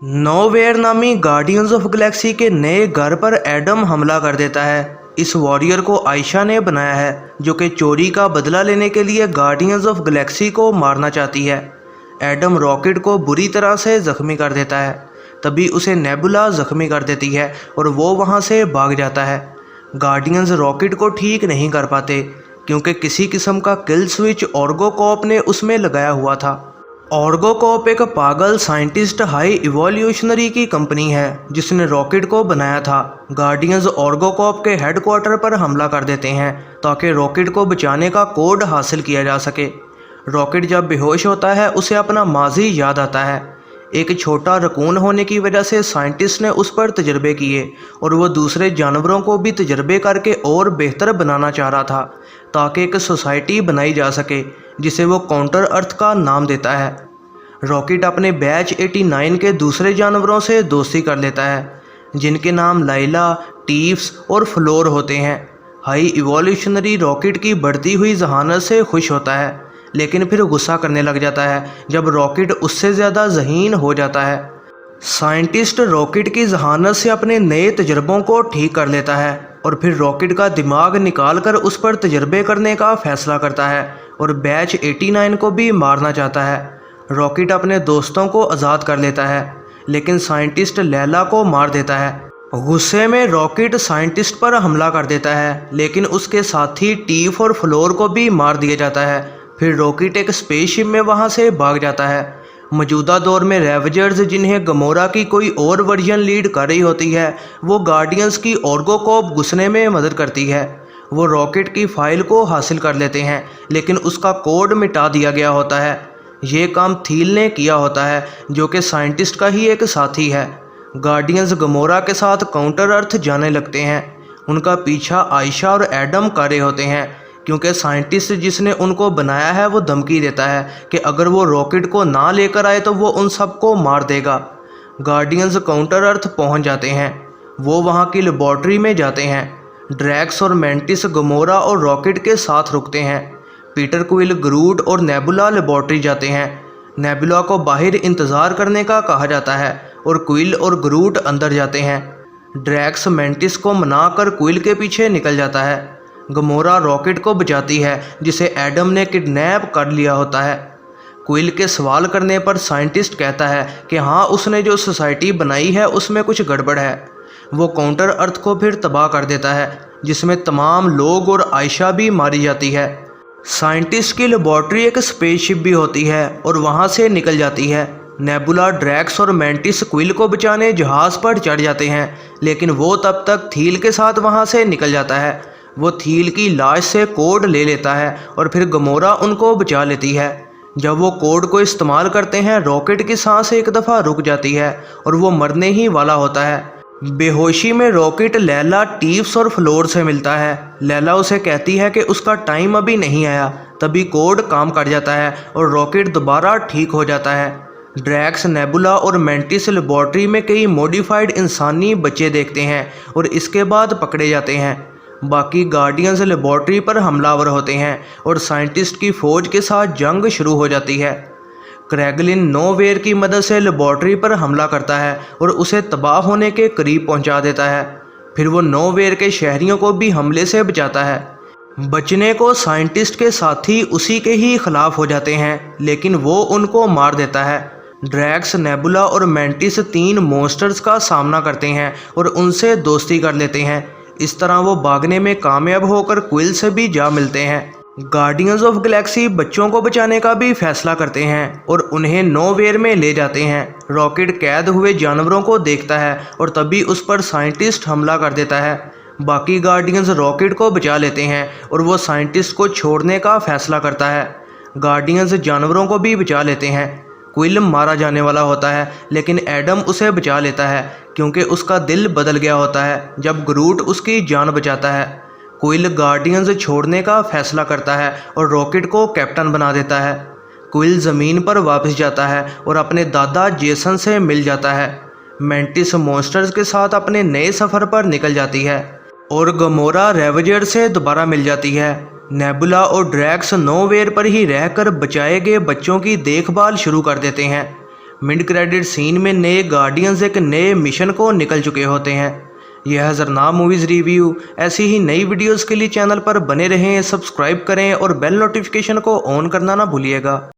Nowhere नामी guardians of Galaxy के नए घर पर एडम हमला कर देता है। इस वॉरियर को आयशा ने बनाया है, जो कि चोरी का बदला लेने के लिए गार्डियंस ऑफ गैलेक्सी को मारना चाहती है। एडम रॉकेट को बुरी तरह से ज़ख्मी कर देता है। तभी उसे नेबुला ज़ख्मी कर देती है और वो वहाँ से भाग जाता है। गार्डियंस रॉकेट को ठीक नहीं कर पाते क्योंकि किसी किस्म का किल स्विच ऑर्गोकॉप ने उसमें लगाया हुआ था। ऑर्गोकॉप एक पागल साइंटिस्ट हाई इवोल्यूशनरी की कंपनी है जिसने रॉकेट को बनाया था। गार्डियंस ऑर्गोकॉप के हेडक्वार्टर पर हमला कर देते हैं ताकि रॉकेट को बचाने का कोड हासिल किया जा सके। रॉकेट जब बेहोश होता है उसे अपना माजी याद आता है। एक छोटा रकून होने की वजह से साइंटिस्ट ने उस पर तजर्बे किए और वो दूसरे जानवरों को भी तजर्बे करके और बेहतर बनाना चाह रहा था ताकि एक सोसाइटी बनाई जा सके जिसे वो काउंटर अर्थ का नाम देता है। रॉकेट अपने बैच 89 के दूसरे जानवरों से दोस्ती कर लेता है जिनके नाम लाइला, टीफ्स और फ्लोर होते हैं। हाई इवोल्यूशनरी रॉकेट की बढ़ती हुई जहानत से खुश होता है, लेकिन फिर गुस्सा करने लग जाता है जब रॉकेट उससे ज़्यादा ज़हीन हो जाता है। साइंटिस्ट रॉकेट की जहानत से अपने नए तजर्बों को ठीक कर लेता है और फिर रॉकेट का दिमाग निकाल कर उस पर तजर्बे करने का फैसला करता है और बैच 89 को भी मारना चाहता है। रॉकेट अपने दोस्तों को आज़ाद कर लेता है, लेकिन साइंटिस्ट लैला को मार देता है। गुस्से में रॉकेट साइंटिस्ट पर हमला कर देता है, लेकिन उसके साथी टीफ और फ्लोर को भी मार दिया जाता है। फिर रॉकेट एक स्पेसशिप में वहां से भाग जाता है। मौजूदा दौर में रेवेजर्स, जिन्हें गमोरा की कोई और वर्जन लीड कर रही होती है, वो गार्डियंस की ऑर्गोकॉप घुसने में मदद करती है। वो रॉकेट की फाइल को हासिल कर लेते हैं, लेकिन उसका कोड मिटा दिया गया होता है। ये काम थील ने किया होता है, जो कि साइंटिस्ट का ही एक साथी है। गार्डियंस गमोरा के साथ काउंटर अर्थ जाने लगते हैं। उनका पीछा आयशा और एडम कर रहे होते हैं क्योंकि साइंटिस्ट जिसने उनको बनाया है वो धमकी देता है कि अगर वो रॉकेट को ना लेकर आए तो वो उन सबको मार देगा। गार्डियंस काउंटर अर्थ पहुंच जाते हैं। वो वहां की लेबॉर्ट्री में जाते हैं। ड्रैक्स और मेंटिस गमोरा और रॉकेट के साथ रुकते हैं। पीटर क्विल, ग्रूट और नेबुला लेबॉर्ट्री जाते हैं। नेबुला को बाहर इंतज़ार करने का कहा जाता है और क्विल और ग्रूट अंदर जाते हैं। ड्रैक्स मेंटिस को मनाकर क्विल के पीछे निकल जाता है। गमोरा रॉकेट को बचाती है जिसे एडम ने किडनैप कर लिया होता है। क्विल के सवाल करने पर साइंटिस्ट कहता है कि हाँ, उसने जो सोसाइटी बनाई है उसमें कुछ गड़बड़ है। वो काउंटर अर्थ को फिर तबाह कर देता है, जिसमें तमाम लोग और आयशा भी मारी जाती है। साइंटिस्ट की लेबॉर्ट्री एक स्पेसशिप भी होती है और वहाँ से निकल जाती है। नेबुला, ड्रैक्स और मेंटिस क्विल को बचाने जहाज़ पर चढ़ जाते हैं, लेकिन वो तब तक थील के साथ वहाँ से निकल जाता है। वो थील की लाश से कोड ले लेता है और फिर गमोरा उनको बचा लेती है। जब वो कोड को इस्तेमाल करते हैं, रॉकेट की सांस एक दफ़ा रुक जाती है और वो मरने ही वाला होता है। बेहोशी में रॉकेट लैला, टीफ्स और फ्लोर से मिलता है। लैला उसे कहती है कि उसका टाइम अभी नहीं आया। तभी कोड काम कर जाता है और रॉकेट दोबारा ठीक हो जाता है। ड्रैक्स, नेबुला और मेंटिस लेबॉर्ट्री में कई मॉडिफाइड इंसानी बच्चे देखते हैं और इसके बाद पकड़े जाते हैं। बाकी गार्डियंस लेबॉर्ट्री पर हमलावर होते हैं और साइंटिस्ट की फ़ौज के साथ जंग शुरू हो जाती है। क्रैगलिन नोवेयर की मदद से लेबॉर्ट्री पर हमला करता है और उसे तबाह होने के करीब पहुंचा देता है। फिर वो नोवेयर के शहरियों को भी हमले से बचाता है। बचने को साइंटिस्ट के साथी उसी के ही खिलाफ हो जाते हैं, लेकिन वो उनको मार देता है। ड्रैक्स, नेबुला और मेंटिस 3 मॉन्स्टर्स का सामना करते हैं और उनसे दोस्ती कर लेते हैं। इस तरह वो भागने में कामयाब होकर क्विल से भी जा मिलते हैं। गार्डियंस ऑफ गैलेक्सी बच्चों को बचाने का भी फैसला करते हैं और उन्हें नोवेयर में ले जाते हैं। रॉकेट कैद हुए जानवरों को देखता है और तभी उस पर साइंटिस्ट हमला कर देता है। बाकी गार्डियंस रॉकेट को बचा लेते हैं और वो साइंटिस्ट को छोड़ने का फैसला करता है। गार्डियंस जानवरों को भी बचा लेते हैं। क्विल मारा जाने वाला होता है, लेकिन एडम उसे बचा लेता है क्योंकि उसका दिल बदल गया होता है जब ग्रूट उसकी जान बचाता है। क्विल गार्डियंस छोड़ने का फैसला करता है और रॉकेट को कैप्टन बना देता है। क्विल ज़मीन पर वापस जाता है और अपने दादा जेसन से मिल जाता है। मेंटिस मॉन्स्टर्स के साथ अपने नए सफ़र पर निकल जाती है और गमोरा रेवेजर से दोबारा मिल जाती है। नेबुला और ड्रैक्स नोवेयर पर ही रहकर बचाए गए बच्चों की देखभाल शुरू कर देते हैं। मिड क्रेडिट सीन में नए गार्डियंस एक नए मिशन को निकल चुके होते हैं। यह है ज़रना मूवीज़ रिव्यू। ऐसी ही नई वीडियोस के लिए चैनल पर बने रहें, सब्सक्राइब करें और बेल नोटिफिकेशन को ऑन करना ना भूलिएगा।